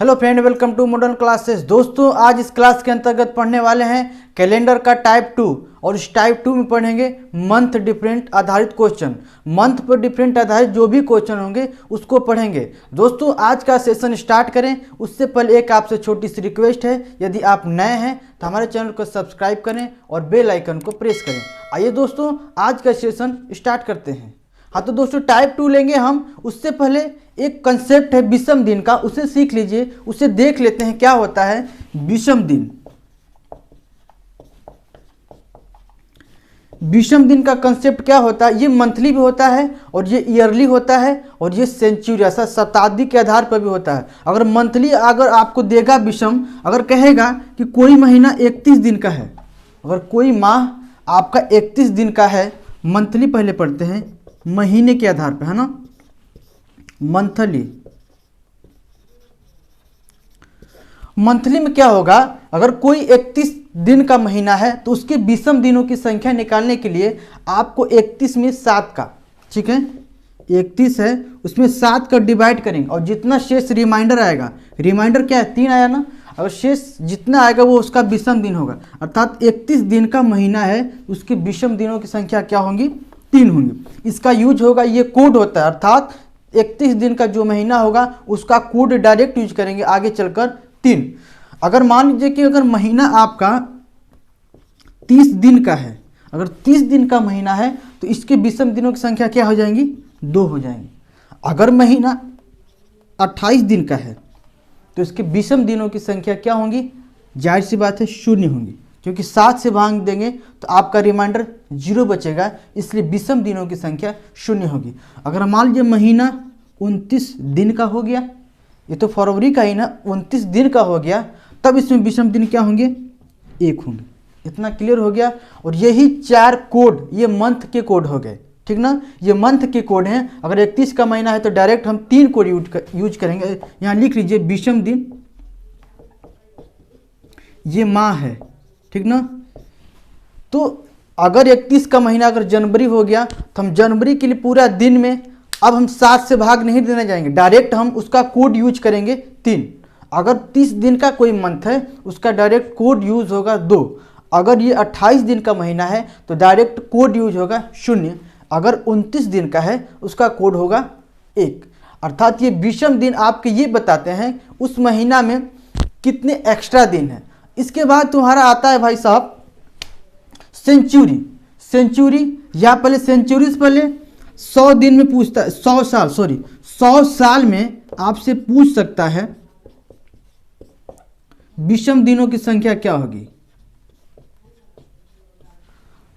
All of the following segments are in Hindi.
Hello friend, welcome to modern classes. दोस्तों, आज इस क्लास के अंतर्गत पढ़ने वाले हैं कैलेंडर का टाइप 2 और इस टाइप 2 में पढ़ेंगे मंथ डिफरेंट आधारित क्वेश्चन। मंथ पर डिफरेंट आधारित जो भी क्वेश्चन होंगे उसको पढ़ेंगे। दोस्तों, आज का सेशन स्टार्ट करें उससे पहले एक आपसे छोटी सी रिक्वेस्ट है, यदि आप नए हैं तो हमारे चैनल को सब्सक्राइब करें और बेल आइकन को प्रेस करें। आइए दोस्तों, आज का सेशन स्टार्ट करते हैं। हाँ तो दोस्तों, टाइप 2 लेंगे हम। उससे पहले एक कंसेप्ट है विषम दिन का, उसे सीख लीजिए, उसे देख लेते हैं क्या होता है विषम दिन। विषम दिन का कंसेप्ट क्या होता है? ये मंथली भी होता है और ये ईयरली होता है और ये सेंचुरी ऐसा शताब्दी के आधार पर भी होता है। अगर मंथली अगर आपको देगा विषम, अगर कहेगा कि कोई महीना 31 दिन का है, अगर कोई माह आपका 31 दिन का है, मंथली पहले पढ़ते हैं, महीने के आधार पर है ना, मंथली। मंथली में क्या होगा? अगर कोई 31 दिन का महीना है तो उसके विषम दिनों की संख्या निकालने के लिए आपको 31 में 7 का, ठीक है, 31 है उसमें 7 का डिवाइड करेंगे और जितना शेष रिमाइंडर आएगा, रिमाइंडर क्या है 3 आया ना, अगर शेष जितना आएगा वो उसका विषम दिन होगा। अर्थात 31 दिन का महीना है, उसके विषम दिनों की संख्या क्या होंगी? 3 होंगी। इसका यूज होगा, ये कोड होता है, अर्थात 31 दिन का जो महीना होगा उसका कोड डायरेक्ट यूज करेंगे आगे चलकर 3। अगर मान लीजिए कि अगर महीना आपका 30 दिन का है, अगर 30 दिन का महीना है तो इसके विषम दिनों की संख्या क्या हो जाएंगी? 2 हो जाएंगी। अगर महीना 28 दिन का है तो इसके विषम दिनों की संख्या क्या होंगी? जाहिर सी बात है 0 होंगी, क्योंकि 7 से भाग देंगे तो आपका रिमाइंडर 0 बचेगा, इसलिए विषम दिनों की संख्या 0 होगी। अगर मान लीजिए महीना 29 दिन का हो गया, ये तो फरवरी का ही ना, 29 दिन का हो गया, तब इसमें विषम दिन क्या होंगे? 1 होंगे। इतना क्लियर हो गया। और यही 4 कोड ये मंथ के कोड हो गए, ठीक ना, ये मंथ के कोड हैं। अगर 31 का महीना है तो डायरेक्ट हम 3 कोड यूज करेंगे। यहाँ लिख लीजिए विषम दिन, ये माह है, ठीक ना। तो अगर 31 का महीना अगर जनवरी हो गया तो हम जनवरी के लिए पूरा दिन में अब हम 7 से भाग नहीं देने जाएंगे, डायरेक्ट हम उसका कोड यूज करेंगे 3। अगर 30 दिन का कोई मंथ है उसका डायरेक्ट कोड यूज होगा 2। अगर ये 28 दिन का महीना है तो डायरेक्ट कोड यूज होगा 0। अगर 29 दिन का है उसका कोड होगा 1। अर्थात ये विषम दिन आपके ये बताते हैं उस महीना में कितने एक्स्ट्रा दिन हैं। इसके बाद तुम्हारा आता है भाई साहब सेंचुरी। सेंचुरी या पहले सेंचुरी से पहले 100 दिन में पूछता है, 100 साल में आपसे पूछ सकता है विषम दिनों की संख्या क्या होगी।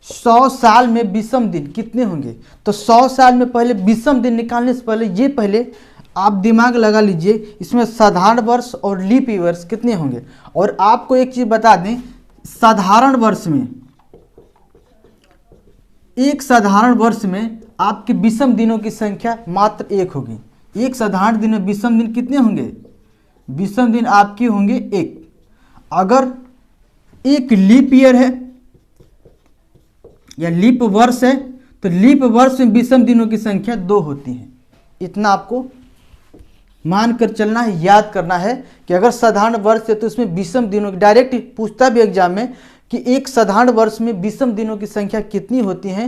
100 साल में विषम दिन कितने होंगे? तो 100 साल में पहले विषम दिन निकालने से पहले ये पहले आप दिमाग लगा लीजिए, इसमें साधारण वर्ष और लीप वर्ष कितने होंगे। और आपको एक चीज बता दें, साधारण वर्ष में, एक साधारण वर्ष में आपके विषम दिनों की संख्या मात्र 1 होगी। एक साधारण दिन में विषम दिन कितने होंगे? विषम दिन आपके होंगे 1। अगर एक लीप ईयर है या लीप वर्ष है तो लीप वर्ष में विषम दिनों की संख्या 2 होती है। इतना आपको मानकर चलना है, याद करना है कि अगर साधारण वर्ष है तो उसमें विषम दिनों की, डायरेक्ट पूछता भी एग्जाम में कि एक साधारण वर्ष में विषम दिनों की संख्या कितनी होती है,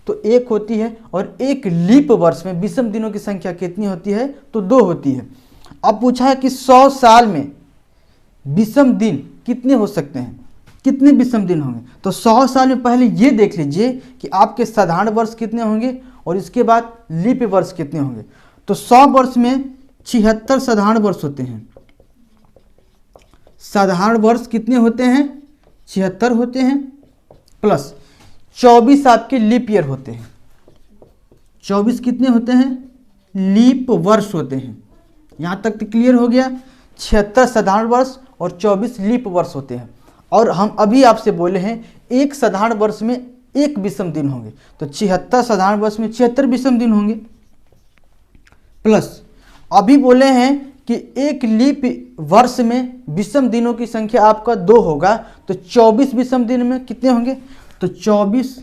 तो 1 होती है। और एक लीप वर्ष में विषम दिनों की संख्या कितनी होती है? तो 2 होती है। अब पूछा है कि 100 साल में विषम दिन कितने हो सकते हैं, कितने विषम दिन होंगे? तो 100 साल में पहले ये देख लीजिए कि आपके साधारण वर्ष कितने होंगे और इसके बाद लीप वर्ष कितने होंगे। तो 100 वर्ष में 76 साधारण वर्ष होते हैं। साधारण वर्ष कितने होते हैं? 76 होते हैं, प्लस 24 आपके लीप ईयर होते हैं। 24 कितने होते हैं? लीप वर्ष होते हैं। यहाँ तक तो क्लियर हो गया। 76 साधारण वर्ष और 24 लीप वर्ष होते हैं। और हम अभी आपसे बोले हैं एक साधारण वर्ष में 1 विषम दिन होंगे, तो 76 साधारण वर्ष में 76 विषम दिन होंगे, प्लस अभी बोले हैं कि एक लीप वर्ष में विषम दिनों की संख्या आपका 2 होगा, तो 24 विषम दिन में कितने होंगे? तो 24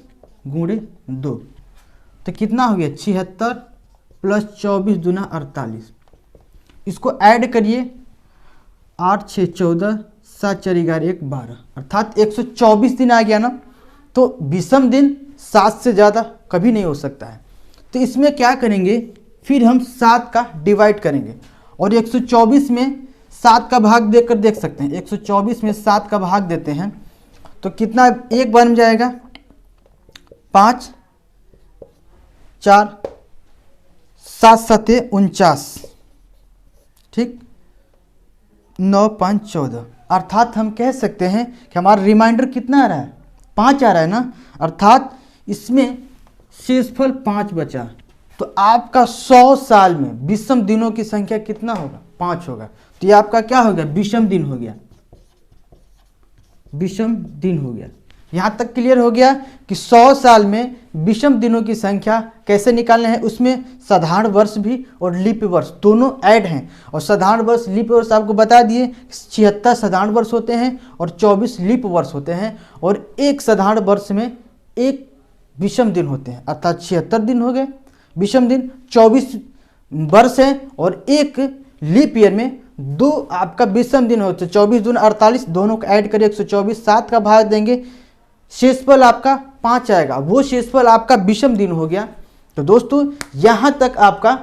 गुणे 2 तो कितना हो गया? 76 प्लस 24 दूना 48। इसको ऐड करिए 8 6 14, 7 4 11 1 12, अर्थात 124 दिन आ गया ना। तो विषम दिन 7 से ज़्यादा कभी नहीं हो सकता है। तो इसमें क्या करेंगे, फिर हम 7 का डिवाइड करेंगे और 124 में 7 का भाग देकर देख सकते हैं। 124 में 7 का भाग देते हैं तो कितना एक बन जाएगा, 5 4 7 7 49, ठीक, 9 5 14, अर्थात हम कह सकते हैं कि हमारा रिमाइंडर कितना आ रहा है, 5 आ रहा है ना। अर्थात इसमें शेषफल 5 बचा। तो आपका 100 साल में विषम दिनों की संख्या कितना होगा, 5 होगा। तो ये आपका क्या हो गया, विषम दिन हो गया, विषम दिन हो गया। यहाँ तक क्लियर हो गया कि 100 साल में विषम दिनों की संख्या कैसे निकालना है। उसमें साधारण वर्ष भी और लीप वर्ष दोनों ऐड हैं। और साधारण वर्ष लीप वर्ष आपको बता दिए 76 साधारण वर्ष होते हैं और 24 लीप वर्ष होते हैं। और एक साधारण वर्ष में एक विषम दिन होते हैं, अर्थात 76 दिन हो गए विषम दिन, 24 वर्ष है और एक लीप ईयर में 2 आपका विषम दिन होते हैं। 24 दून 48, दोनों को ऐड करें 124, 7 का भाग देंगे, शेषफल आपका 5 आएगा, वो शेषफल आपका विषम दिन हो गया। तो दोस्तों यहाँ तक आपका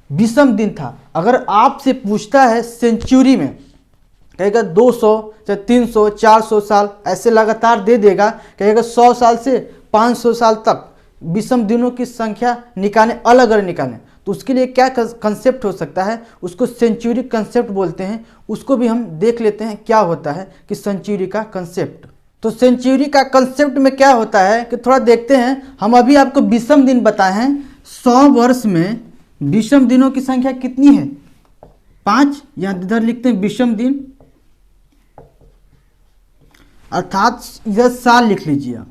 विषम दिन था। अगर आपसे पूछता है सेंचुरी में, कहेगा 200 चाहे 300 400 साल ऐसे लगातार दे देगा, कहेगा 100 साल से 500 साल तक विषम दिनों की संख्या निकालें, अलग अलग निकालें। तो उसके लिए क्या कंसेप्ट हो सकता है, उसको सेंचुरी कंसेप्ट बोलते हैं। उसको भी हम देख लेते हैं क्या होता है कि सेंचुरी का कंसेप्ट। तो सेंचुरी का कंसेप्ट में क्या होता है कि थोड़ा देखते हैं। हम अभी आपको विषम दिन बताए हैं। 100 वर्ष में विषम दिनों की संख्या कितनी है, 5। यहाँ इधर लिखते हैं विषम दिन, अर्थात इधर साल लिख लीजिए आप।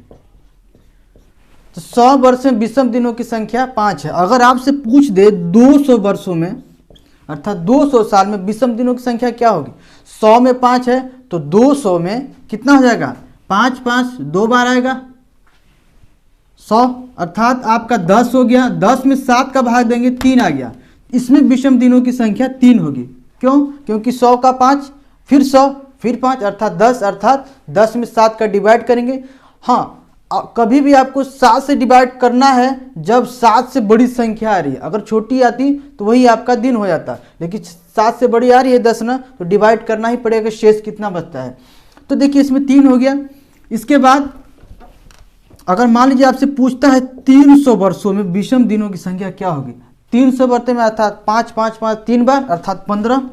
तो 100 वर्ष में विषम दिनों की संख्या 5 है। अगर आपसे पूछ दे 200 वर्षों में, अर्थात 200 साल में विषम दिनों की संख्या क्या होगी, 100 में 5 है तो 200 में कितना हो जाएगा, 5 5 2 बार आएगा 100, अर्थात आपका 10 हो गया। 10 में 7 का भाग देंगे 3 आ गया। इसमें विषम दिनों की संख्या 3 होगी। क्यों, क्योंकि 100 का 5 फिर 100 फिर 5 अर्थात 10, अर्थात 10 में 7 का डिवाइड करेंगे। हाँ, कभी भी आपको 7 से डिवाइड करना है जब 7 से बड़ी संख्या आ रही है। अगर छोटी आती तो वही आपका दिन हो जाता, लेकिन 7 से बड़ी आ रही है 10 ना, तो डिवाइड करना ही पड़ेगा, शेष कितना बचता है। तो देखिए इसमें 3 हो गया। इसके बाद अगर मान लीजिए आपसे पूछता है 300 वर्षों में विषम दिनों की संख्या क्या होगी, 300 वर्ष में अर्थात 5 5 5 3 बार अर्थात 15।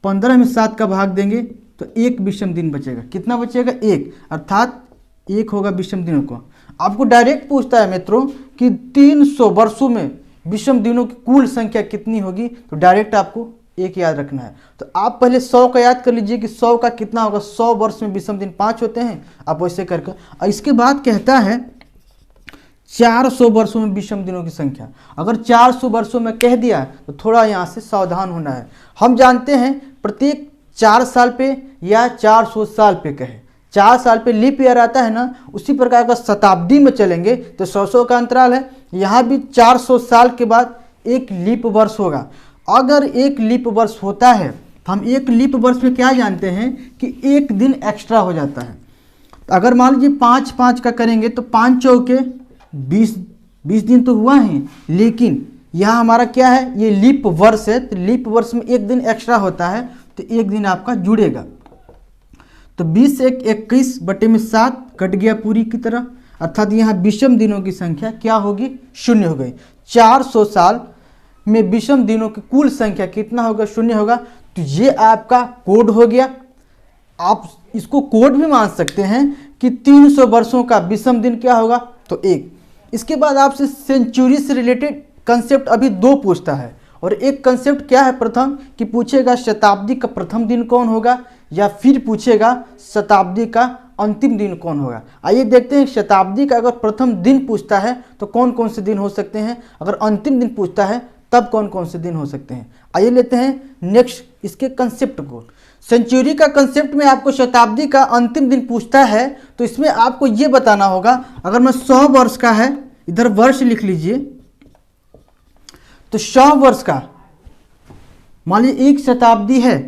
15 में 7 का भाग देंगे तो एक विषम दिन बचेगा। कितना बचेगा, 1, अर्थात 1 होगा विषम दिनों को। आपको डायरेक्ट पूछता है मित्रों कि 300 वर्षों में विषम दिनों की कुल संख्या कितनी होगी, तो डायरेक्ट आपको 1 याद रखना है। तो आप पहले 100 का याद कर लीजिए कि 100 का कितना होगा, 100 वर्ष में विषम दिन 5 होते हैं, आप वैसे करके। और इसके बाद कहता है 400 वर्षों में विषम दिनों की संख्या। अगर 400 वर्षों में कह दिया तो थोड़ा यहाँ से सावधान होना है। हम जानते हैं प्रत्येक 4 साल पे या 400 साल पे कहे, 4 साल पे लीप ईयर आता है ना, उसी प्रकार का शताब्दी में चलेंगे तो 100 का अंतराल है। यहाँ भी 400 साल के बाद एक लीप वर्ष होगा। अगर एक लीप वर्ष होता है तो हम एक लीप वर्ष में क्या जानते हैं कि एक दिन एक्स्ट्रा हो जाता है। तो अगर मान लीजिए 5 5 का करेंगे तो 5 चौके 20 दिन तो हुआ ही, लेकिन यहाँ हमारा क्या है, ये लीप वर्ष है। तो लीप वर्ष में एक दिन एक्स्ट्रा होता है तो एक दिन आपका जुड़ेगा। तो 20 से 21 बटे में 7 कट गया पूरी की तरह, अर्थात यहाँ विषम दिनों की संख्या क्या होगी, 0 हो गई। 400 साल में विषम दिनों की कुल संख्या कितना होगा, 0 होगा। तो ये आपका कोड हो गया। आप इसको कोड भी मान सकते हैं कि 300 वर्षों का विषम दिन क्या होगा, तो 1। इसके बाद आपसे सेंचुरी से रिलेटेड कंसेप्ट अभी 2 पूछता है। और एक कंसेप्ट क्या है, प्रथम कि पूछेगा शताब्दी का प्रथम दिन कौन होगा, या फिर पूछेगा शताब्दी का अंतिम दिन कौन होगा। आइए देखते हैं शताब्दी का अगर प्रथम दिन पूछता है तो कौन कौन से दिन हो सकते हैं, अगर अंतिम दिन पूछता है तब कौन कौन से दिन हो सकते हैं। आइए लेते हैं नेक्स्ट इसके कंसेप्ट को। सेंचुरी का कंसेप्ट में आपको शताब्दी का अंतिम दिन पूछता है तो इसमें आपको ये बताना होगा, अगर मैं 100 वर्ष का है, इधर वर्ष लिख लीजिए, तो 100 वर्ष का मान लीजिए 1 शताब्दी है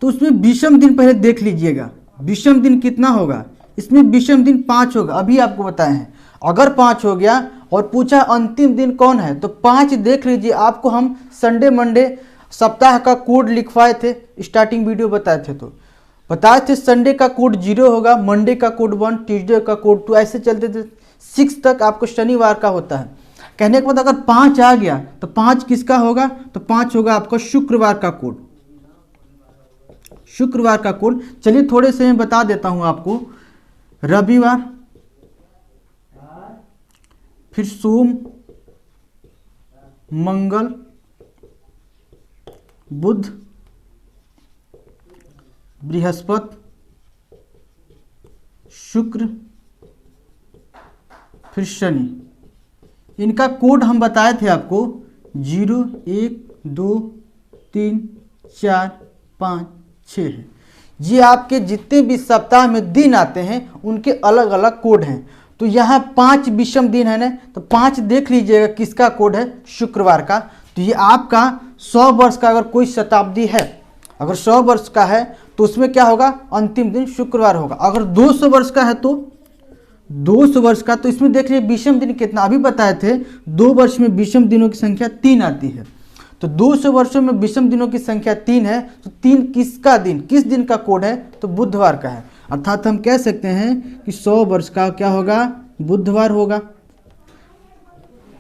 तो उसमें विषम दिन पहले देख लीजिएगा, विषम दिन कितना होगा। इसमें विषम दिन 5 होगा, अभी आपको बताए हैं। अगर 5 हो गया और पूछा अंतिम दिन कौन है, तो 5 देख लीजिए। आपको हम संडे मंडे सप्ताह का कोड लिखवाए थे, स्टार्टिंग वीडियो बताए थे, तो बताए थे संडे का कोड 0 होगा, मंडे का कोड 1, ट्यूसडे का कोड 2, ऐसे चलते थे 6 तक आपको शनिवार का होता है। कहने के बाद अगर 5 आ गया तो 5 किसका होगा, तो 5 होगा आपका शुक्रवार का कोड, शुक्रवार का कोड। चलिए थोड़े से मैं बता देता हूं आपको। रविवार, फिर सोम, मंगल, बुध, बृहस्पति, शुक्र, फिर शनि। इनका कोड हम बताए थे आपको 0, 1, 2, 3, 4, 5, 6 है। ये आपके जितने भी सप्ताह में दिन आते हैं उनके अलग अलग कोड हैं। तो यहाँ 5 विषम दिन है ना, तो 5 देख लीजिएगा किसका कोड है, शुक्रवार का। तो ये आपका 100 वर्ष का अगर कोई शताब्दी है, अगर 100 वर्ष का है तो उसमें क्या होगा, अंतिम दिन शुक्रवार होगा। अगर 200 वर्ष का है तो 200 वर्ष का, तो इसमें देख लीजिए विषम दिन कितना, अभी बताए थे 2 वर्ष में विषम दिनों की संख्या 3 आती है। तो 200 वर्षों में विषम दिनों की संख्या 3 है, तो 3 किसका दिन, किस दिन का कोड है, तो बुधवार का है। अर्थात हम कह सकते हैं कि 100 वर्ष का क्या होगा, बुधवार होगा।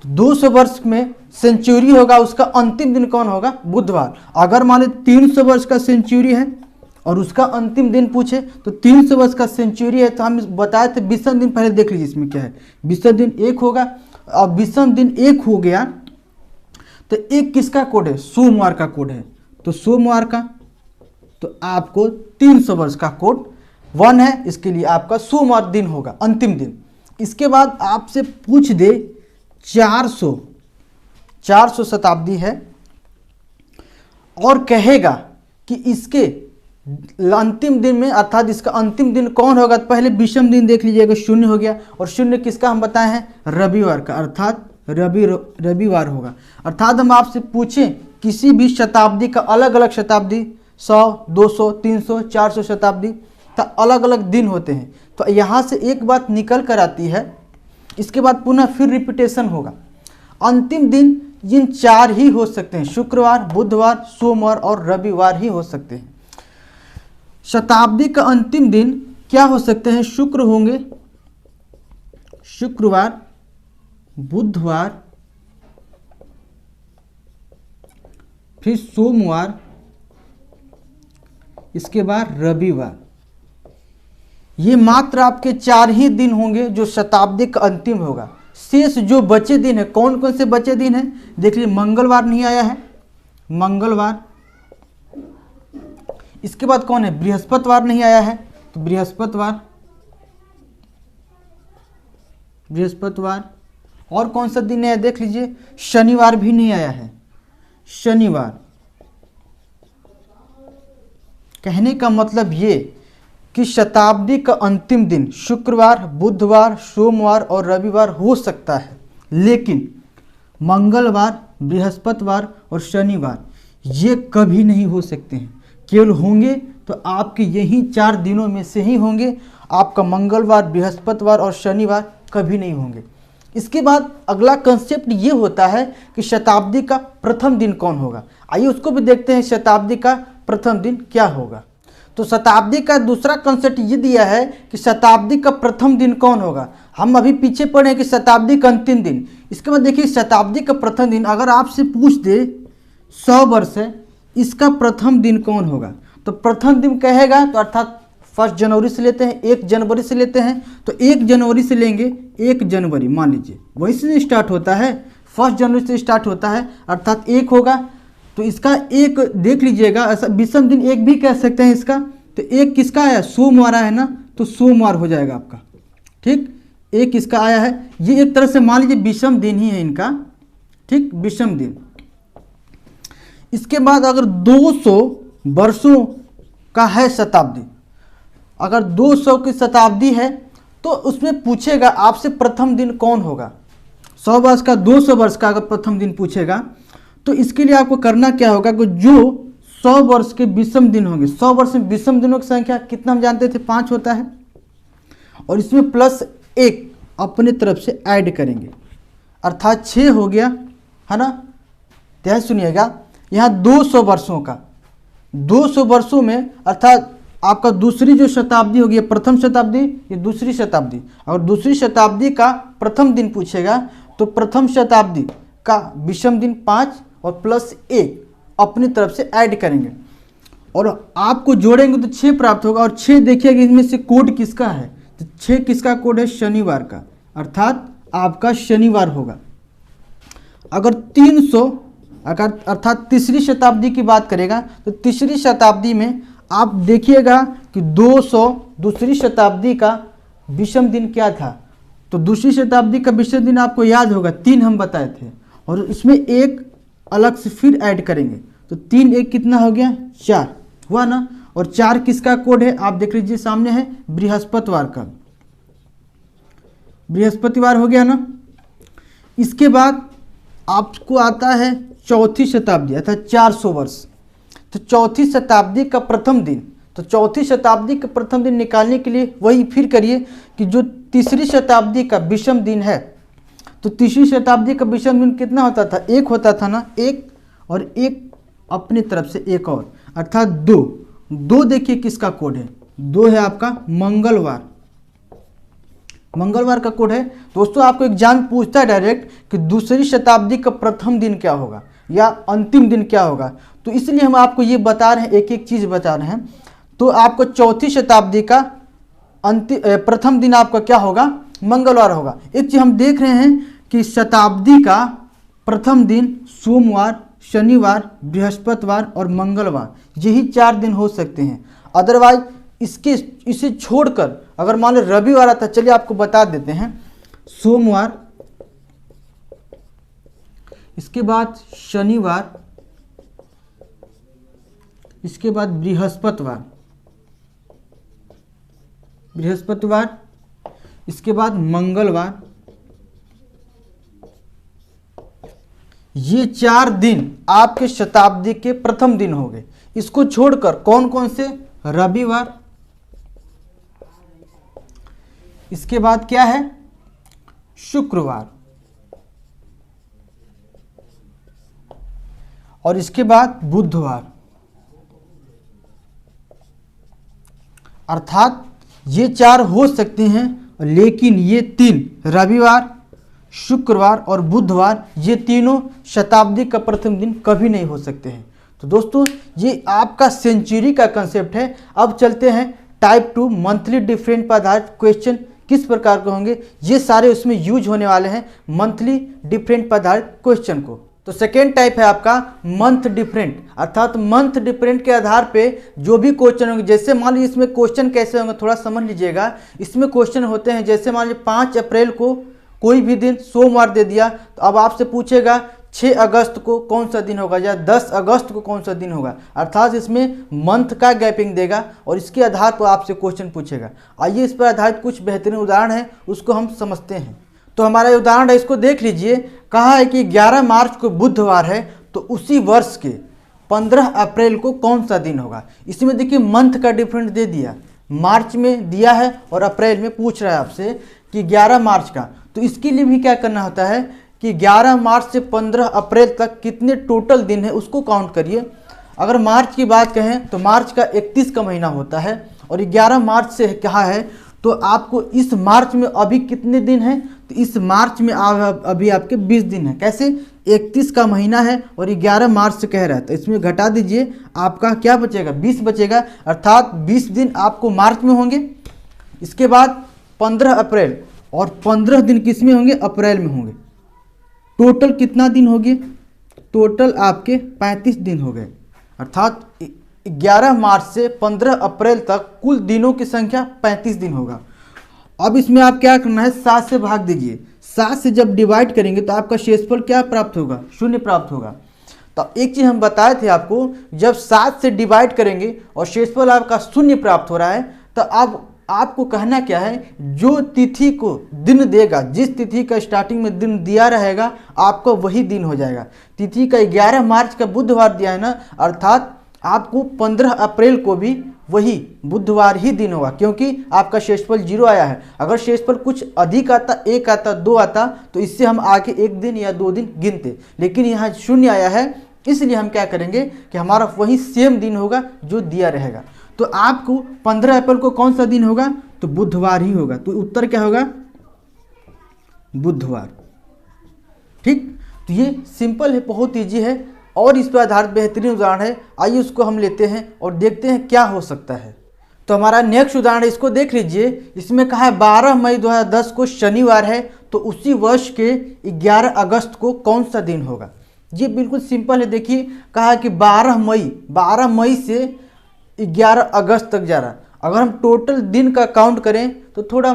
200 वर्ष में सेंचुरी होगा, उसका अंतिम दिन कौन होगा, बुधवार। अगर मान लीजिए 300 वर्ष का सेंचुरी है और उसका अंतिम दिन पूछे, तो 300 वर्ष का सेंचुरी है तो हम बताए थे विषम दिन पहले देख लीजिए इसमें क्या है, विषम दिन 1 होगा। और विषम दिन 1 हो गया तो 1 किसका कोड है, सोमवार का कोड है। तो सोमवार का, तो आपको 300 वर्ष का कोड 1 है, इसके लिए आपका सोमवार दिन होगा अंतिम दिन। इसके बाद आपसे पूछ दे 400 शताब्दी है और कहेगा कि इसके अंतिम दिन में, अर्थात इसका अंतिम दिन कौन होगा, तो पहले विषम दिन देख लीजिएगा, 0 हो गया। और 0 किसका हम बताए हैं, रविवार का, अर्थात रविवार होगा। अर्थात हम आपसे पूछें किसी भी शताब्दी का अलग अलग शताब्दी, 100, 200, 300, 400 शताब्दी, तो अलग अलग दिन होते हैं। तो यहाँ से एक बात निकल कर आती है, इसके बाद पुनः फिर रिपीटेशन होगा। अंतिम दिन इन 4 ही हो सकते हैं, शुक्रवार, बुधवार, सोमवार और रविवार ही हो सकते हैं। शताब्दी का अंतिम दिन क्या हो सकते हैं, शुक्र होंगे, शुक्रवार, बुधवार, फिर सोमवार, इसके बाद रविवार। ये मात्र आपके 4 ही दिन होंगे जो शताब्दी का अंतिम होगा। शेष जो बचे दिन है, कौन कौन से बचे दिन हैं, देख लीजिए। मंगलवार नहीं आया है, मंगलवार। इसके बाद कौन है, बृहस्पतिवार नहीं आया है, तो बृहस्पतिवार, बृहस्पतिवार। और कौन सा दिन है देख लीजिए, शनिवार भी नहीं आया है, शनिवार। कहने का मतलब ये कि शताब्दी का अंतिम दिन शुक्रवार, बुधवार, सोमवार और रविवार हो सकता है, लेकिन मंगलवार, बृहस्पतिवार और शनिवार ये कभी नहीं हो सकते हैं। केवल होंगे तो आपके यही 4 दिनों में से ही होंगे। आपका मंगलवार, बृहस्पतिवार और शनिवार कभी नहीं होंगे। इसके बाद अगला कंसेप्ट ये होता है कि शताब्दी का प्रथम दिन कौन होगा। आइए उसको भी देखते हैं, शताब्दी का प्रथम दिन क्या होगा। तो शताब्दी का दूसरा कंसेप्ट ये दिया है कि शताब्दी का प्रथम दिन कौन होगा। हम अभी पीछे पढ़े कि शताब्दी का अंतिम दिन। इसके बाद देखिए शताब्दी का प्रथम दिन, अगर आपसे पूछ दे 100 वर्ष है, इसका प्रथम दिन कौन होगा, तो प्रथम दिन कहेगा तो अर्थात 1 जनवरी से लेते हैं, 1 जनवरी से लेते हैं, तो 1 जनवरी से लेंगे, 1 जनवरी मान लीजिए वहीं से स्टार्ट होता है, 1 जनवरी से स्टार्ट होता है, अर्थात 1 होगा। तो इसका 1 देख लीजिएगा, ऐसा विषम दिन 1 भी कह सकते हैं इसका। तो 1 किसका आया, सोमवार है ना, तो सोमवार हो जाएगा आपका, ठीक। 1 इसका आया है, ये एक तरह से मान लीजिए विषम दिन ही है इनका, ठीक, विषम दिन। इसके बाद अगर 200 वर्षों का है शताब्दी, अगर 200 की शताब्दी है तो उसमें पूछेगा आपसे प्रथम दिन कौन होगा। 100 वर्ष का, 200 वर्ष का अगर प्रथम दिन पूछेगा तो इसके लिए आपको करना क्या होगा कि जो 100 वर्ष के विषम दिन होंगे। 100 वर्ष में विषम दिनों की संख्या कितना हम जानते थे, 5 होता है, और इसमें +1 अपने तरफ से ऐड करेंगे, अर्थात 6 हो गया, है ना। ध्यान सुनिएगा, यहाँ 200 वर्षों का, 200 वर्षों में अर्थात आपका दूसरी जो शताब्दी होगी, प्रथम शताब्दी, ये दूसरी शताब्दी, और दूसरी शताब्दी का प्रथम दिन पूछेगा तो प्रथम शताब्दी का विषम दिन 5 और +1 अपनी तरफ से ऐड करेंगे और आपको जोड़ेंगे तो 6 प्राप्त होगा। और 6 देखिएगा इनमें से कोड किसका है, तो 6 किसका कोड है, शनिवार का, अर्थात आपका शनिवार होगा। अगर 300 अर्थात तीसरी शताब्दी की बात करेगा तो तीसरी शताब्दी में आप देखिएगा कि 200 दूसरी शताब्दी का विषम दिन क्या था, तो दूसरी शताब्दी का विषम दिन आपको याद होगा 3 हम बताए थे, और इसमें एक अलग से फिर ऐड करेंगे तो 3 1 कितना हो गया, 4 हुआ ना। और 4 किसका कोड है, आप देख लीजिए सामने है, बृहस्पतिवार का, बृहस्पतिवार हो गया ना। इसके बाद आपको आता है चौथी शताब्दी अर्थात 400 वर्ष, तो चौथी शताब्दी का प्रथम दिन, तो चौथी शताब्दी का प्रथम दिन निकालने के लिए वही फिर करिए कि जो तीसरी शताब्दी का विषम दिन है, तो तीसरी शताब्दी का विषम दिन कितना होता था, 1 होता था ना, 1 और 1 अपनी तरफ से एक और, अर्थात 2 देखिए किसका कोड है, 2 है आपका मंगलवार, मंगलवार का कोड है। दोस्तों आपको एग्जाम पूछता है डायरेक्ट कि दूसरी शताब्दी का प्रथम दिन क्या होगा या अंतिम दिन क्या होगा, तो इसलिए हम आपको ये बता रहे हैं, एक एक चीज़ बता रहे हैं। तो आपको चौथी शताब्दी का प्रथम दिन आपका क्या होगा, मंगलवार होगा। एक चीज़ हम देख रहे हैं कि शताब्दी का प्रथम दिन सोमवार, शनिवार, बृहस्पतिवार और मंगलवार, यही 4 दिन हो सकते हैं। अदरवाइज इसे छोड़कर अगर मान लो रविवार आता, चलिए आपको बता देते हैं, सोमवार, इसके बाद शनिवार, इसके बाद बृहस्पतिवार, इसके बाद मंगलवार, ये 4 दिन आपके शताब्दी के प्रथम दिन हो गए। इसको छोड़कर कौन कौन से, रविवार, इसके बाद क्या है, शुक्रवार, और इसके बाद बुधवार, अर्थात ये 4 हो सकते हैं, लेकिन ये 3 रविवार, शुक्रवार और बुधवार, ये तीनों शताब्दी का प्रथम दिन कभी नहीं हो सकते हैं। तो दोस्तों ये आपका सेंचुरी का कंसेप्ट है। अब चलते हैं टाइप 2 मंथली डिफरेंट पर आधारित क्वेश्चन किस प्रकार के होंगे, ये सारे उसमें यूज होने वाले हैं मंथली डिफरेंट पर आधारित क्वेश्चन को। तो सेकेंड टाइप है आपका मंथ डिफरेंट, अर्थात मंथ डिफरेंट के आधार पे जो भी क्वेश्चन होंगे, जैसे मान लीजिए इसमें क्वेश्चन कैसे होंगे थोड़ा समझ लीजिएगा। इसमें क्वेश्चन होते हैं, जैसे मान लीजिए 5 अप्रैल को कोई भी दिन सोमवार दे दिया, तो अब आपसे पूछेगा 6 अगस्त को कौन सा दिन होगा या 10 अगस्त को कौन सा दिन होगा, अर्थात इसमें मंथ का गैपिंग देगा और इसके आधार पर आपसे क्वेश्चन पूछेगा। आइए इस पर आधारित कुछ बेहतरीन उदाहरण है, उसको हम समझते हैं। तो हमारा उदाहरण है, इसको देख लीजिए। कहा है कि 11 मार्च को बुधवार है, तो उसी वर्ष के 15 अप्रैल को कौन सा दिन होगा। इसमें देखिए मंथ का डिफरेंट दे दिया, मार्च में दिया है और अप्रैल में पूछ रहा है आपसे कि 11 मार्च का। तो इसके लिए भी क्या करना होता है कि 11 मार्च से 15 अप्रैल तक कितने टोटल दिन है उसको काउंट करिए। अगर मार्च की बात कहें तो मार्च का 31 का महीना होता है और 11 मार्च से कहा है, तो आपको इस मार्च में अभी कितने दिन हैं, तो इस मार्च में अभी आपके 20 दिन हैं। कैसे, 31 का महीना है और 11 मार्च से कह रहा है, तो इसमें घटा दीजिए, आपका क्या बचेगा, 20 बचेगा, अर्थात 20 दिन आपको मार्च में होंगे। इसके बाद 15 अप्रैल और 15 दिन किस में होंगे, अप्रैल में होंगे। टोटल कितना दिन हो गए, टोटल आपके 35 दिन हो गए, अर्थात 11 मार्च से 15 अप्रैल तक कुल दिनों की संख्या 35 दिन होगा। अब इसमें आप क्या करना है, 7 से भाग दीजिए। 7 से जब डिवाइड करेंगे तो आपका शेषफल क्या प्राप्त होगा, 0 प्राप्त होगा। तो एक चीज़ हम बताए थे आपको, जब 7 से डिवाइड करेंगे और शेषफल आपका 0 प्राप्त हो रहा है, तो अब आपको कहना क्या है, जो तिथि को दिन देगा, जिस तिथि का स्टार्टिंग में दिन दिया रहेगा आपको वही दिन हो जाएगा। तिथि का 11 मार्च का बुधवार दिया है ना, अर्थात आपको 15 अप्रैल को भी वही बुधवार ही दिन होगा, क्योंकि आपका शेषफल 0 आया है। अगर शेषफल कुछ अधिक आता, 1 आता, 2 आता, तो इससे हम आगे 1 दिन या 2 दिन गिनते, लेकिन यहाँ 0 आया है, इसलिए हम क्या करेंगे कि हमारा वही सेम दिन होगा जो दिया रहेगा। तो आपको 15 अप्रैल को कौन सा दिन होगा, तो बुधवार ही होगा। तो उत्तर क्या होगा, बुधवार। ठीक, तो ये सिंपल है, बहुत ईजी है और इस पर आधारित बेहतरीन उदाहरण है। आइए उसको हम लेते हैं और देखते हैं क्या हो सकता है। तो हमारा नेक्स्ट उदाहरण है, इसको देख लीजिए। इसमें कहा है 12 मई 2010 को शनिवार है, तो उसी वर्ष के 11 अगस्त को कौन सा दिन होगा। ये बिल्कुल सिंपल है। देखिए कहा है कि 12 मई से 11 अगस्त तक जा रहा। अगर हम टोटल दिन का काउंट करें तो थोड़ा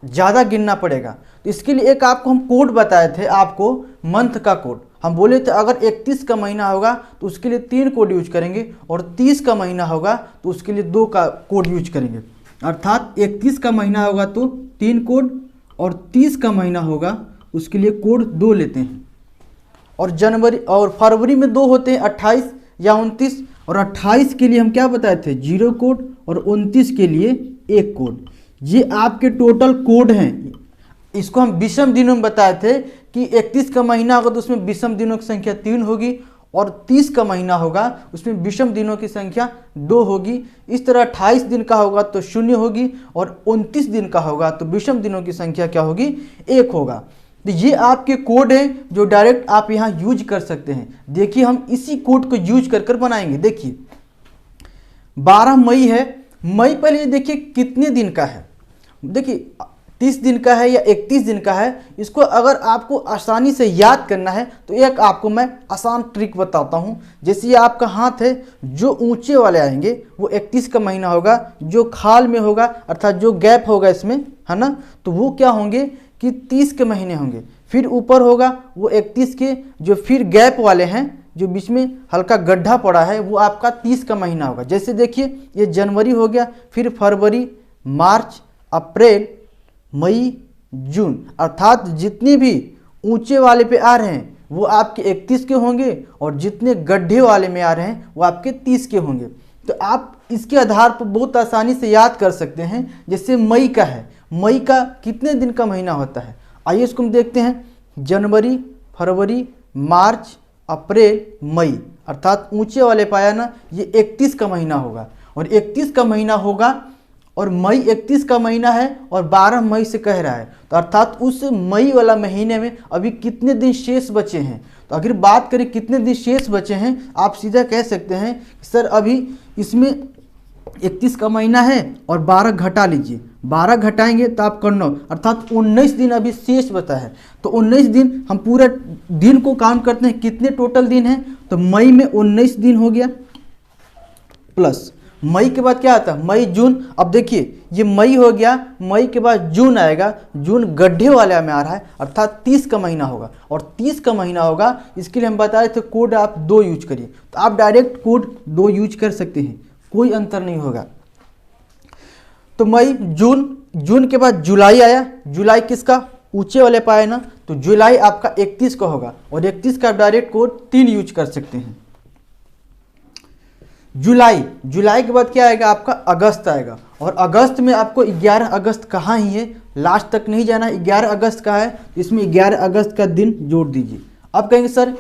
ज़्यादा गिनना पड़ेगा। तो इसके लिए एक आपको हम कोड बताए थे, आपको मंथ का कोड हम बोले थे। अगर 31 का महीना होगा तो उसके लिए 3 कोड यूज करेंगे, और 30 का महीना होगा तो उसके लिए 2 का कोड यूज करेंगे। अर्थात 31 का महीना होगा तो 3 कोड, और 30 का महीना होगा उसके लिए कोड 2 लेते हैं। और जनवरी और फरवरी में 2 होते हैं, 28 या 29। और 28 के लिए हम क्या बताए थे, 0 कोड, और 29 के लिए 1 कोड। ये आपके टोटल कोड हैं। इसको हम विषम दिनों में बताए थे कि 31 का महीना होगा तो उसमें विषम दिनों की संख्या 3 होगी, और 30 का महीना होगा उसमें विषम दिनों की संख्या 2 होगी। इस तरह 28 दिन का होगा तो 0 होगी, और 29 दिन का होगा तो विषम दिनों की संख्या क्या होगी, 1 होगा। तो ये आपके कोड हैं जो डायरेक्ट आप यहाँ यूज कर सकते हैं। देखिए हम इसी कोड को यूज कर कर बनाएंगे। देखिए 12 मई है, मई पहले देखिए कितने दिन का है। देखिए 30 दिन का है या 31 दिन का है। इसको अगर आपको आसानी से याद करना है तो एक आपको मैं आसान ट्रिक बताता हूँ। जैसे ये आपका हाथ है, जो ऊंचे वाले आएंगे वो 31 का महीना होगा, जो खाल में होगा अर्थात जो गैप होगा इसमें, है ना, तो वो क्या होंगे कि 30 के महीने होंगे। फिर ऊपर होगा वो 31 के, जो फिर गैप वाले हैं, जो बीच में हल्का गड्ढा पड़ा है, वो आपका 30 का महीना होगा। जैसे देखिए ये जनवरी हो गया, फिर फरवरी, मार्च, अप्रैल, मई, जून, अर्थात जितने भी ऊंचे वाले पे आ रहे हैं वो आपके 31 के होंगे, और जितने गड्ढे वाले में आ रहे हैं वो आपके 30 के होंगे। तो आप इसके आधार पर बहुत आसानी से याद कर सकते हैं। जैसे मई का है, मई का कितने दिन का महीना होता है, आइए इसको हम देखते हैं। जनवरी, फरवरी, मार्च, अप्रैल, मई, अर्थात ऊंचे वाले पाया ना, ये 31 का महीना होगा। और 31 का महीना होगा, और मई 31 का महीना है, और 12 मई से कह रहा है, तो अर्थात उस मई वाला महीने में अभी कितने दिन शेष बचे हैं। तो अगर बात करें कितने दिन शेष बचे हैं, आप सीधा कह सकते हैं सर अभी इसमें 31 का महीना है और 12 घटा लीजिए, 12 घटाएंगे तो आप कर 9, अर्थात 19 दिन अभी शेष बचा है। तो 19 दिन हम पूरा दिन को काउंट करते हैं, कितने टोटल दिन हैं, तो मई में 19 दिन हो गया, प्लस मई के बाद क्या आता है, मई, जून। अब देखिए ये मई हो गया, मई के बाद जून आएगा, जून गड्ढे वाले में आ रहा है, अर्थात 30 का महीना होगा। और 30 का महीना होगा, इसके लिए हम बताए थे कोड आप 2 यूज करिए। तो आप डायरेक्ट कोड 2 यूज कर सकते हैं, कोई अंतर नहीं होगा। तो मई, जून, जून के बाद जुलाई आया, जुलाई किसका, ऊंचे वाले पाए ना, तो जुलाई आपका 31 का होगा, और 31 का आप डायरेक्ट कोड 3 यूज कर सकते हैं। जुलाई, जुलाई के बाद क्या आएगा आपका, अगस्त आएगा। और अगस्त में आपको 11 अगस्त कहाँ ही है, लास्ट तक नहीं जाना, 11 अगस्त का है, इसमें 11 अगस्त का दिन जोड़ दीजिए। अब कहेंगे सर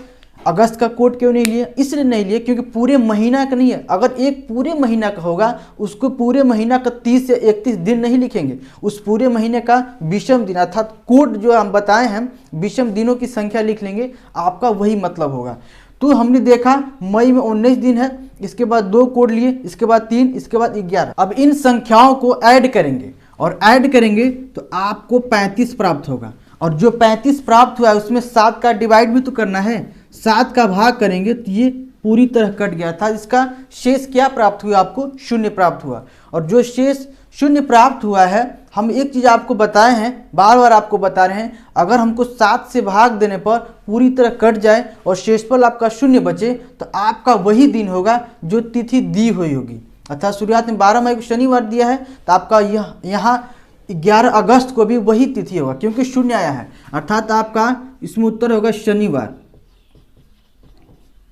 अगस्त का कोड क्यों नहीं लिया, इसलिए नहीं लिया क्योंकि पूरे महीना का नहीं है। अगर एक पूरे महीना का होगा, उसको पूरे महीना का 30 से 31 दिन नहीं लिखेंगे, उस पूरे महीने का विषम दिन अर्थात कोड जो हम बताए हैं विषम दिनों की संख्या लिख लेंगे, आपका वही मतलब होगा। तो हमने देखा मई में 19 दिन है, इसके बाद 2 कोड लिए, इसके बाद 3, इसके बाद 11। अब इन संख्याओं को ऐड करेंगे, और ऐड करेंगे तो आपको 35 प्राप्त होगा। और जो 35 प्राप्त हुआ है उसमें 7 का डिवाइड भी तो करना है, 7 का भाग करेंगे तो ये पूरी तरह कट गया था। इसका शेष क्या प्राप्त हुआ, आपको 0 प्राप्त हुआ। और जो शेष 0 प्राप्त हुआ है, हम एक चीज़ आपको बताए हैं, बार बार आपको बता रहे हैं, अगर हमको 7 से भाग देने पर पूरी तरह कट जाए और शेषफल आपका 0 बचे, तो आपका वही दिन होगा जो तिथि दी हुई होगी। अर्थात शुरुआत में 12 मई को शनिवार दिया है, तो आपका यहाँ 11 अगस्त को भी वही तिथि होगा, क्योंकि 0 आया है, अर्थात आपका इसमें उत्तर होगा शनिवार।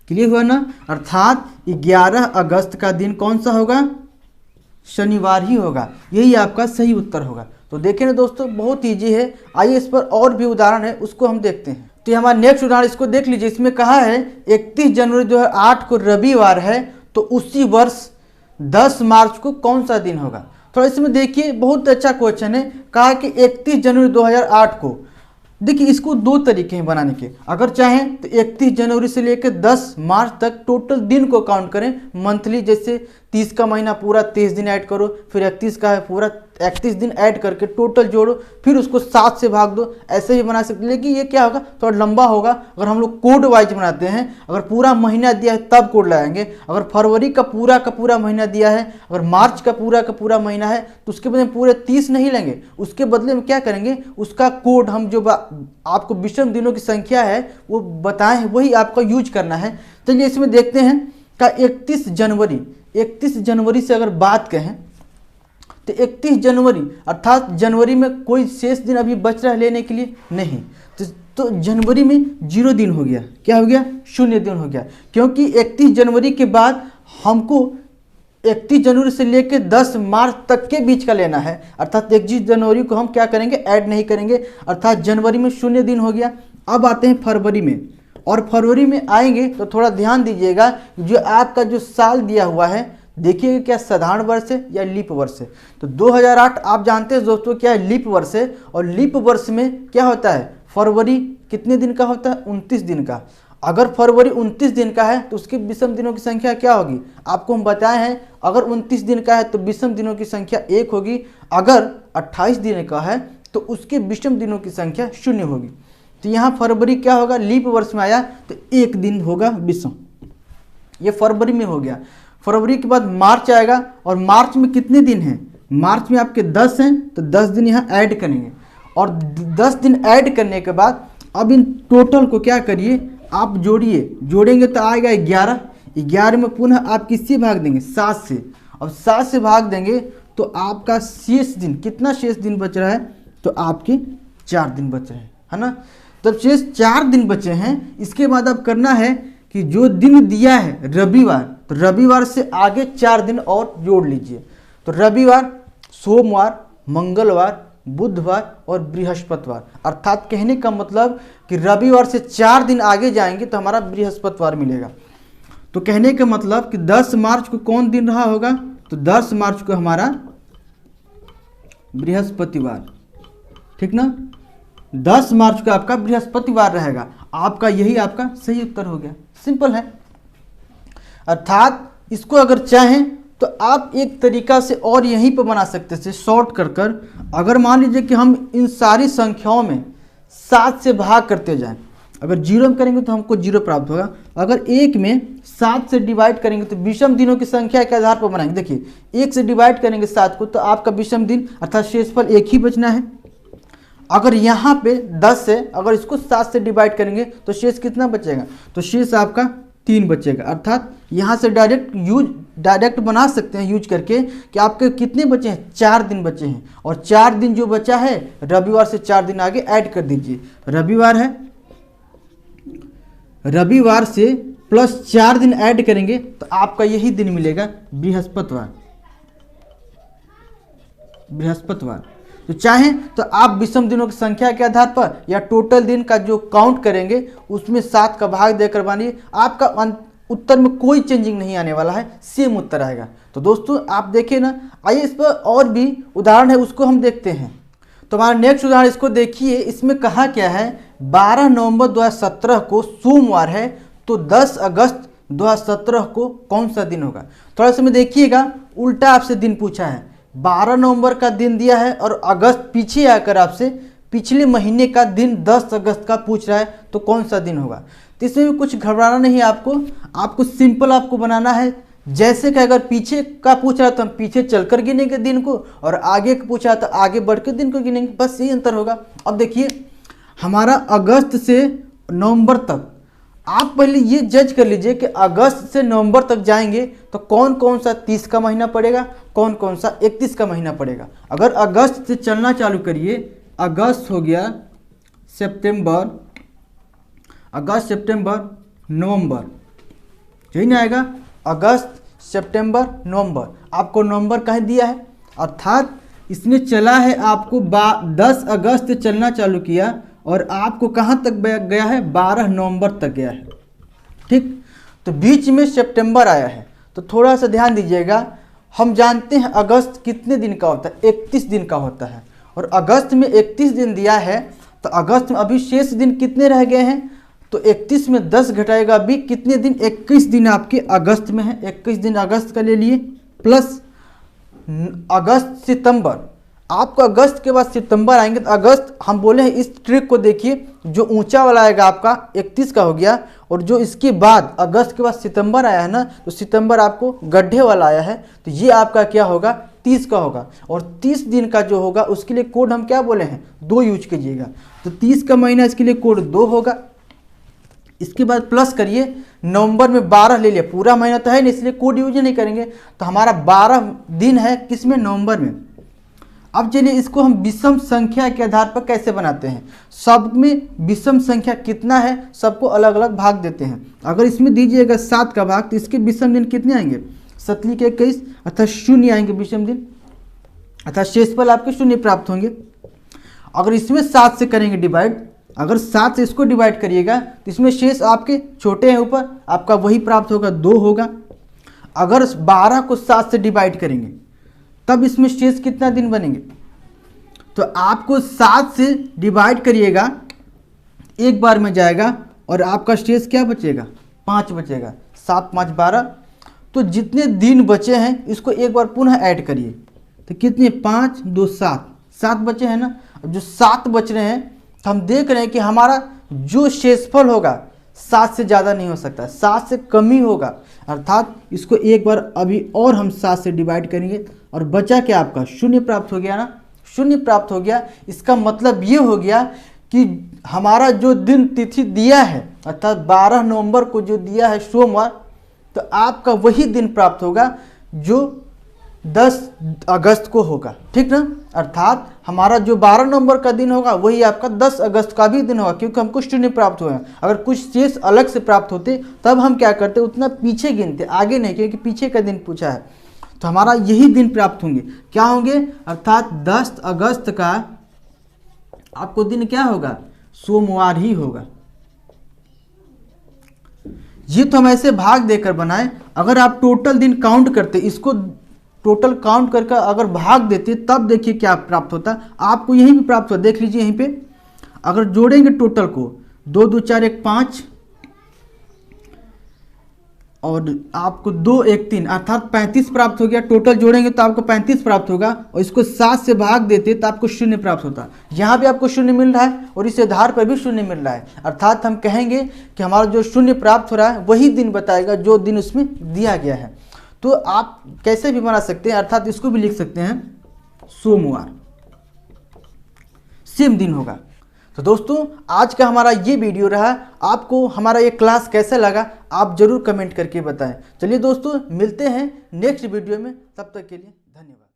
क्लियर हुआ ना। अर्थात 11 अगस्त का दिन कौन सा होगा, शनिवार ही होगा। यही आपका सही उत्तर होगा। तो देखें ना दोस्तों, बहुत ईजी है। आइए इस पर और भी उदाहरण है, उसको हम देखते हैं। तो हमारा नेक्स्ट उदाहरण इसको देख लीजिए। इसमें कहा है 31 जनवरी 2008 को रविवार है, तो उसी वर्ष 10 मार्च को कौन सा दिन होगा। थोड़ा इसमें देखिए, बहुत अच्छा क्वेश्चन है। कहा कि 31 जनवरी 2008 को, देखिए इसको दो तरीके हैं बनाने के। अगर चाहें तो 31 जनवरी से लेकर 10 मार्च तक टोटल दिन को काउंट करें मंथली। जैसे 30 का महीना पूरा 30 दिन ऐड करो, फिर 31 का है पूरा 31 दिन ऐड करके टोटल जोड़ो, फिर उसको 7 से भाग दो। ऐसे ही बना सकते, लेकिन ये क्या होगा, थोड़ा लंबा होगा। अगर हम लोग कोड वाइज बनाते हैं, अगर पूरा महीना दिया है तब कोड लगाएंगे। अगर फरवरी का पूरा महीना दिया है, अगर मार्च का पूरा महीना है, तो उसके बदले में पूरे 30 नहीं लेंगे। उसके बदले में क्या करेंगे, उसका कोड हम जो आपको विषम दिनों की संख्या है वो बताएं, वही आपको यूज करना है। चलिए इसमें देखते हैं का 31 जनवरी से अगर बात कहें तो 31 जनवरी अर्थात जनवरी में कोई शेष दिन अभी बच रहा है लेने के लिए नहीं। तो जनवरी में 0 दिन हो गया। क्या हो गया, 0 दिन हो गया। क्योंकि 31 जनवरी के बाद हमको 31 जनवरी से लेकर 10 मार्च तक के बीच का लेना है। अर्थात 31 जनवरी को हम क्या करेंगे, ऐड नहीं करेंगे। अर्थात जनवरी में 0 दिन हो गया। अब आते हैं फरवरी में, और फरवरी में आएंगे तो थोड़ा ध्यान दीजिएगा, जो आपका जो साल दिया हुआ है, देखिएगा क्या साधारण वर्ष है या लीप वर्ष है। तो 2008 आप जानते हैं दोस्तों क्या है, लीप वर्ष है। और लीप वर्ष में क्या होता है, फरवरी कितने दिन का होता है, 29 दिन का। अगर फरवरी 29 दिन का है तो उसके विषम दिनों की संख्या क्या होगी, आपको हम बताए हैं। अगर 29 दिन का है तो विषम दिनों की संख्या 1 होगी। अगर 28 दिन का है तो उसके विषम दिनों की संख्या 0 होगी। तो यहाँ फरवरी क्या होगा, लीप वर्ष में आया तो 1 दिन होगा विषम। ये फरवरी में हो गया। फरवरी के बाद मार्च आएगा, और मार्च में कितने दिन हैं, मार्च में आपके 10 हैं, तो 10 दिन यहाँ ऐड करेंगे। और 10 दिन ऐड करने के बाद अब इन टोटल को क्या करिए, आप जोड़िए। जोड़ेंगे तो आएगा 11। 11 में पुनः आप किससे भाग देंगे, 7 से। अब 7 से भाग देंगे तो आपका शेष दिन, कितना शेष दिन बच रहा है, तो आपके 4 दिन बच रहे हैं, है ना। तब शेष 4 दिन बचे हैं। इसके बाद अब करना है कि जो दिन दिया है रविवार, तो रविवार से आगे 4 दिन और जोड़ लीजिए। तो रविवार, सोमवार, मंगलवार, बुधवार और बृहस्पतिवार। अर्थात कहने का मतलब कि रविवार से 4 दिन आगे जाएंगे तो हमारा बृहस्पतिवार मिलेगा। तो कहने का मतलब कि 10 मार्च को कौन दिन रहा होगा, तो 10 मार्च को हमारा बृहस्पतिवार, ठीक ना। 10 मार्च को आपका बृहस्पतिवार रहेगा। आपका यही आपका सही उत्तर हो गया। सिंपल है। अर्थात इसको अगर चाहें तो आप एक तरीका से और यहीं पर बना सकते थे, शॉर्ट कर अगर मान लीजिए कि हम इन सारी संख्याओं में 7 से भाग करते जाएं। अगर 0 में करेंगे तो हमको 0 प्राप्त होगा। अगर 1 में 7 से डिवाइड करेंगे तो विषम दिनों की संख्या के आधार पर बनाएंगे। देखिए 1 से डिवाइड करेंगे 7 को तो आपका विषम दिन अर्थात शेषफल 1 ही बचना है। अगर यहाँ पे 10 से अगर इसको 7 से डिवाइड करेंगे तो शेष कितना बचेगा, तो शेष आपका 3 बचेगा। अर्थात यहाँ से डायरेक्ट बना सकते हैं यूज करके कि आपके कितने बचे हैं, 4 दिन बचे हैं। और 4 दिन जो बचा है रविवार से 4 दिन आगे ऐड कर दीजिए। रविवार है, रविवार से प्लस 4 दिन ऐड करेंगे तो आपका यही दिन मिलेगा बृहस्पतिवार। तो चाहें तो आप विषम दिनों की संख्या के आधार पर या टोटल दिन का जो काउंट करेंगे उसमें 7 का भाग देकर बनिए। आपका उत्तर में कोई चेंजिंग नहीं आने वाला है, सेम उत्तर आएगा। तो दोस्तों आप देखिए ना। आइए इस पर और भी उदाहरण है, उसको हम देखते हैं। तो हमारा नेक्स्ट उदाहरण इसको देखिए। इसमें कहा क्या है, 12 नवंबर 2017 को सोमवार है, तो 10 अगस्त 2017 को कौन सा दिन होगा। थोड़ा सा में देखिएगा, उल्टा आपसे दिन पूछा है। 12 नवंबर का दिन दिया है और अगस्त पीछे आकर आपसे पिछले महीने का दिन 10 अगस्त का पूछ रहा है, तो कौन सा दिन होगा। तो इसमें भी कुछ घबराना नहीं है आपको सिंपल आपको बनाना है। जैसे कि अगर पीछे का पूछ रहा है तो हम पीछे चलकर गिनेंगे दिन को, और आगे का पूछा तो आगे बढ़कर दिन को गिनेंगे, बस यही अंतर होगा। अब देखिए हमारा अगस्त से नवंबर तक, आप पहले ये जज कर लीजिए कि अगस्त से नवंबर तक जाएंगे तो कौन कौन सा 30 का महीना पड़ेगा, कौन कौन सा 31 का महीना पड़ेगा। अगर अगस्त से चलना चालू करिए, अगस्त हो गया, सितंबर, अगस्त सितंबर नवंबर, कहीं नहीं आएगा। अगस्त, सितंबर, नवंबर, आपको नवंबर कहीं दिया है, अर्थात इसने चला है आपको 10 अगस्त चलना चालू किया और आपको कहाँ तक गया है, 12 नवंबर तक गया है। ठीक, तो बीच में सितंबर आया है, तो थोड़ा सा ध्यान दीजिएगा। हम जानते हैं अगस्त कितने दिन का होता है, 31 दिन का होता है, और अगस्त में 31 दिन दिया है, तो अगस्त में अभी शेष दिन कितने रह गए हैं, तो 31 में 10 घटाएगा अभी कितने दिन, 21 दिन आपके अगस्त में है। 21 दिन अगस्त का ले लिए, प्लस अगस्त सितंबर, आपको अगस्त के बाद सितंबर आएंगे, तो अगस्त हम बोले हैं इस ट्रिक को देखिए, जो ऊंचा वाला आएगा आपका 31 का हो गया, और जो इसके बाद अगस्त के बाद सितंबर आया है ना, तो सितंबर आपको गड्ढे वाला आया है, तो ये आपका क्या होगा, 30 का होगा। और 30 दिन का जो होगा उसके लिए कोड हम क्या बोले हैं, 2 यूज कीजिएगा, तो 30 का महीना इसके लिए कोड 2 होगा। इसके बाद प्लस करिए, नवंबर में 12 ले लिया, पूरा महीना तो है नहीं इसलिए कोड यूज नहीं करेंगे, तो हमारा 12 दिन है किसमें, नवंबर में। अब चलिए इसको हम विषम संख्या के आधार पर कैसे बनाते हैं। सब में विषम संख्या कितना है, सबको अलग अलग भाग देते हैं। अगर इसमें दीजिएगा 7 का भाग, तो इसके विषम दिन कितने आएंगे, 7 के 21, अर्थात 0 आएंगे विषम दिन, अर्थात शेषफल आपके 0 प्राप्त होंगे। अगर इसमें 7 से करेंगे डिवाइड, अगर 7 से इसको डिवाइड करिएगा तो इसमें शेष आपके छोटे हैं ऊपर, आपका वही प्राप्त होगा, 2 होगा। अगर 12 को 7 से डिवाइड करेंगे तब इसमें शेष कितना दिन बनेंगे, तो आपको 7 से डिवाइड करिएगा, एक बार में जाएगा और आपका शेष क्या बचेगा, 5 बचेगा। 7 5 12, तो जितने दिन बचे हैं इसको एक बार पुनः ऐड करिए, तो कितने, 5 2 7, 7 बचे हैं ना। अब जो 7 बच रहे हैं, तो हम देख रहे हैं कि हमारा जो शेषफल होगा 7 से ज़्यादा नहीं हो सकता, 7 से कम ही होगा, अर्थात इसको एक बार अभी और हम 7 से डिवाइड करेंगे और बचा क्या आपका, 0 प्राप्त हो गया ना, 0 प्राप्त हो गया। इसका मतलब ये हो गया कि हमारा जो दिन तिथि दिया है, अर्थात 12 नवंबर को जो दिया है सोमवार, तो आपका वही दिन प्राप्त होगा जो 10 अगस्त को होगा, ठीक ना। अर्थात हमारा जो 12 नवंबर का दिन होगा वही आपका 10 अगस्त का भी दिन होगा, क्योंकि हमको 0 प्राप्त हुआ है। अगर कुछ शेष अलग से प्राप्त होते तब हम क्या करते, उतना पीछे गिनते, आगे नहीं, क्योंकि पीछे का दिन पूछा है। तो हमारा यही दिन प्राप्त होंगे, क्या होंगे, अर्थात 10 अगस्त का आपको दिन क्या होगा, सोमवार ही होगा। ये तो हम ऐसे भाग देकर बनाए। अगर आप टोटल दिन काउंट करते, इसको टोटल काउंट करके अगर भाग देते, तब देखिए क्या प्राप्त होता, आपको यहीं भी प्राप्त होता, देख लीजिए यहीं पे। अगर जोड़ेंगे टोटल को, 2 2 4 1 5 और आपको 2 1 3, अर्थात 35 प्राप्त हो गया। टोटल जोड़ेंगे तो आपको 35 प्राप्त होगा, और इसको 7 से भाग देते तो आपको 0 प्राप्त होता। यहाँ भी आपको 0 मिल रहा है और इस आधार पर भी 0 मिल रहा है, अर्थात हम कहेंगे कि हमारा जो 0 प्राप्त हो रहा है वही दिन बताएगा जो दिन उसमें दिया गया है। तो आप कैसे भी बना सकते हैं, अर्थात इसको भी लिख सकते हैं सोमवार, सेम दिन होगा। तो दोस्तों आज का हमारा ये वीडियो रहा, आपको हमारा ये क्लास कैसा लगा आप जरूर कमेंट करके बताएं। चलिए दोस्तों मिलते हैं नेक्स्ट वीडियो में, तब तक के लिए धन्यवाद।